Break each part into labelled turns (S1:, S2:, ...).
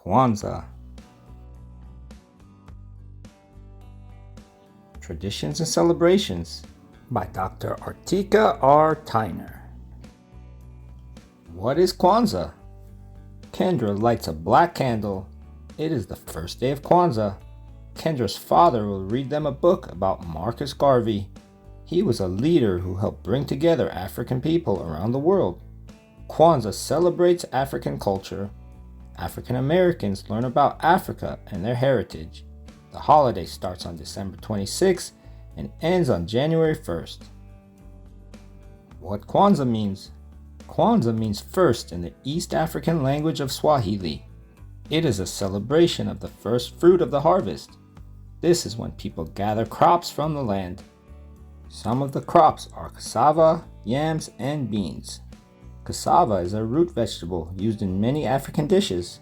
S1: Kwanzaa. Traditions and Celebrations by Dr. Artika R. Tyner. What is Kwanzaa? Kendra lights a black candle. It is the first day of Kwanzaa. Kendra's father will read them a book about Marcus Garvey. He was a leader who helped bring together African people around the world. Kwanzaa celebrates African culture. African Americans learn about Africa and their heritage. The holiday starts on December 26th and ends on January 1st. What Kwanzaa means? Kwanzaa means first in the East African language of Swahili. It is a celebration of the first fruit of the harvest. This is when people gather crops from the land. Some of the crops are cassava, yams, and beans. Cassava is a root vegetable used in many African dishes.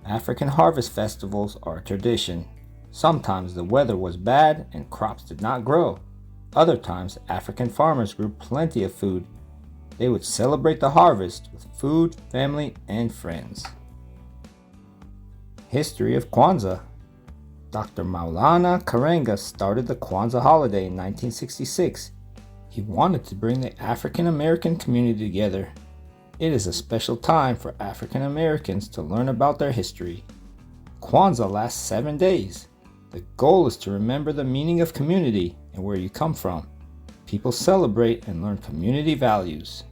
S1: African harvest festivals are a tradition. Sometimes the weather was bad and crops did not grow. Other times, African farmers grew plenty of food. They would celebrate the harvest with food, family, and friends. History of Kwanzaa. Dr. Maulana Karenga started the Kwanzaa holiday in 1966. He wanted to bring the African American community together. It is a special time for African Americans to learn about their history. Kwanzaa lasts 7 days. The goal is to remember the meaning of community and where you come from. People celebrate and learn community values.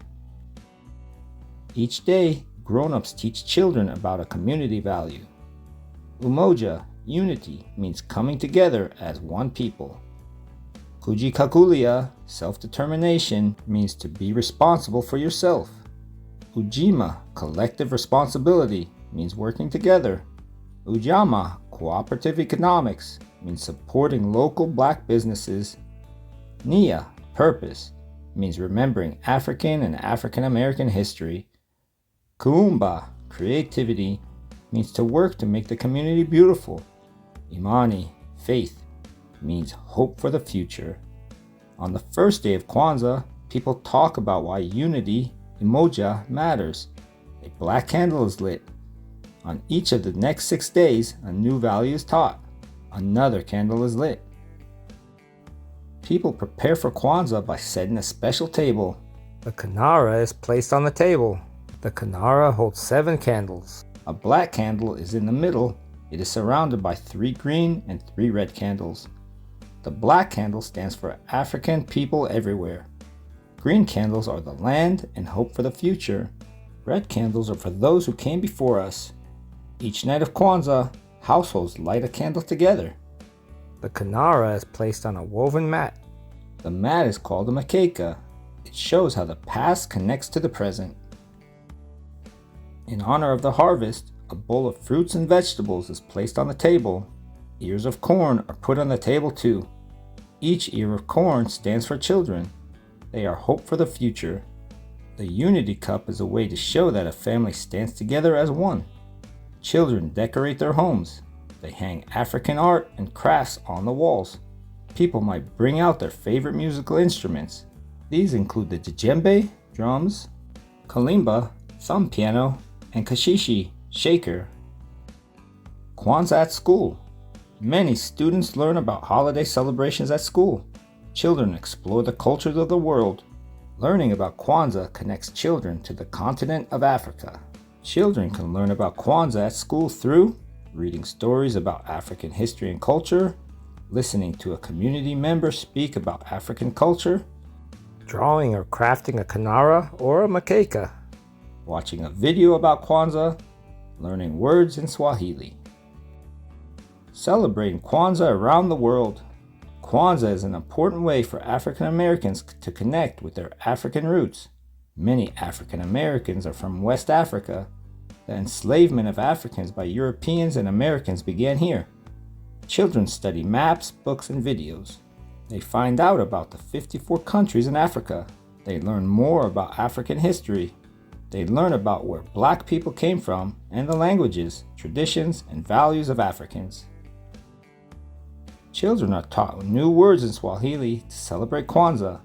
S1: Each day, grown-ups teach children about a community value. Umoja, unity, means coming together as one people. Kujikakulia, self-determination, means to be responsible for yourself. Ujima, collective responsibility, means working together. Ujamaa, cooperative economics, means supporting local black businesses. Nia, purpose, means remembering African and African American history. Kuumba, creativity, means to work to make the community beautiful. Imani, faith, means hope for the future. On the first day of Kwanzaa, people talk about why unity, umoja, matters. A black candle is lit. On each of the next 6 days, a new value is taught. Another candle is lit. People prepare for Kwanzaa by setting a special table. The kinara is placed on the table. The kinara holds 7 candles. A black candle is in the middle. It is surrounded by 3 green and 3 red candles. The black candle stands for African people everywhere. Green candles are the land and hope for the future. Red candles are for those who came before us. Each night of Kwanzaa, households light a candle together. The kinara is placed on a woven mat. The mat is called a makeka. It shows how the past connects to the present. In honor of the harvest, a bowl of fruits and vegetables is placed on the table. Ears of corn are put on the table too. Each ear of corn stands for children. They are hope for the future. The unity cup is a way to show that a family stands together as one. Children decorate their homes. They hang African art and crafts on the walls. People might bring out their favorite musical instruments. These include the djembe, drums, kalimba, thumb piano, and kashishi, shaker. Kwanzaa at school. Many students learn about holiday celebrations at school. Children explore the cultures of the world. Learning about Kwanzaa connects children to the continent of Africa. Children can learn about Kwanzaa at school through reading stories about African history and culture, listening to a community member speak about African culture, drawing or crafting a kinara or a makeka, watching a video about Kwanzaa, learning words in Swahili. Celebrating Kwanzaa around the world. Kwanzaa is an important way for African Americans to connect with their African roots. Many African Americans are from West Africa. The enslavement of Africans by Europeans and Americans began here. Children study maps, books, and videos. They find out about the 54 countries in Africa. They learn more about African history. They learn about where black people came from and the languages, traditions, and values of Africans. Children are taught new words in Swahili to celebrate Kwanzaa.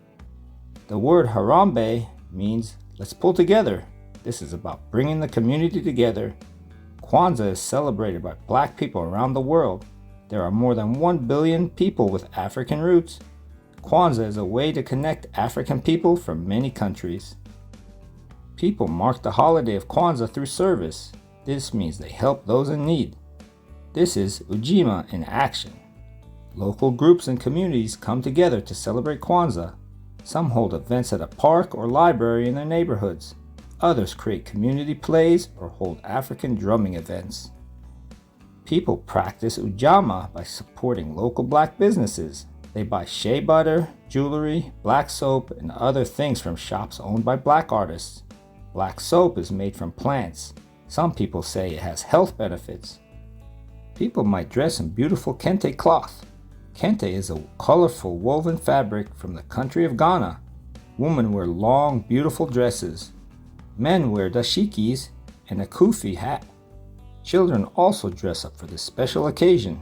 S1: The word Harambe means let's pull together. This is about bringing the community together. Kwanzaa is celebrated by Black people around the world. There are more than 1 billion people with African roots. Kwanzaa is a way to connect African people from many countries. People mark the holiday of Kwanzaa through service. This means they help those in need. This is Ujima in action. Local groups and communities come together to celebrate Kwanzaa. Some hold events at a park or library in their neighborhoods. Others create community plays or hold African drumming events. People practice Ujamaa by supporting local Black businesses. They buy shea butter, jewelry, black soap, and other things from shops owned by Black artists. Black soap is made from plants. Some people say it has health benefits. People might dress in beautiful kente cloth. Kente is a colorful woven fabric from the country of Ghana. Women wear long, beautiful dresses. Men wear dashikis and a kufi hat. Children also dress up for this special occasion.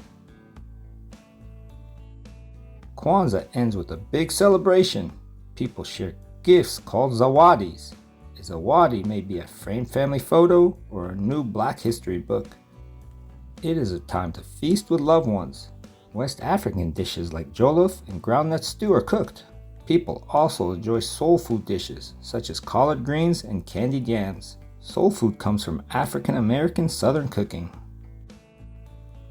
S1: Kwanzaa ends with a big celebration. People share gifts called zawadis. A zawadi may be a framed family photo or a new Black history book. It is a time to feast with loved ones. West African dishes like jollof and groundnut stew are cooked. People also enjoy soul food dishes such as collard greens and candied yams. Soul food comes from African American Southern cooking.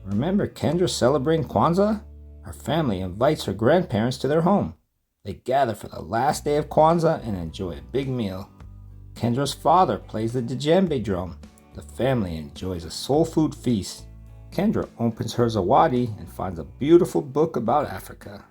S1: Remember Kendra celebrating Kwanzaa? Her family invites her grandparents to their home. They gather for the last day of Kwanzaa and enjoy a big meal. Kendra's father plays the djembe drum. The family enjoys a soul food feast. Kendra opens her zawadi and finds a beautiful book about Africa.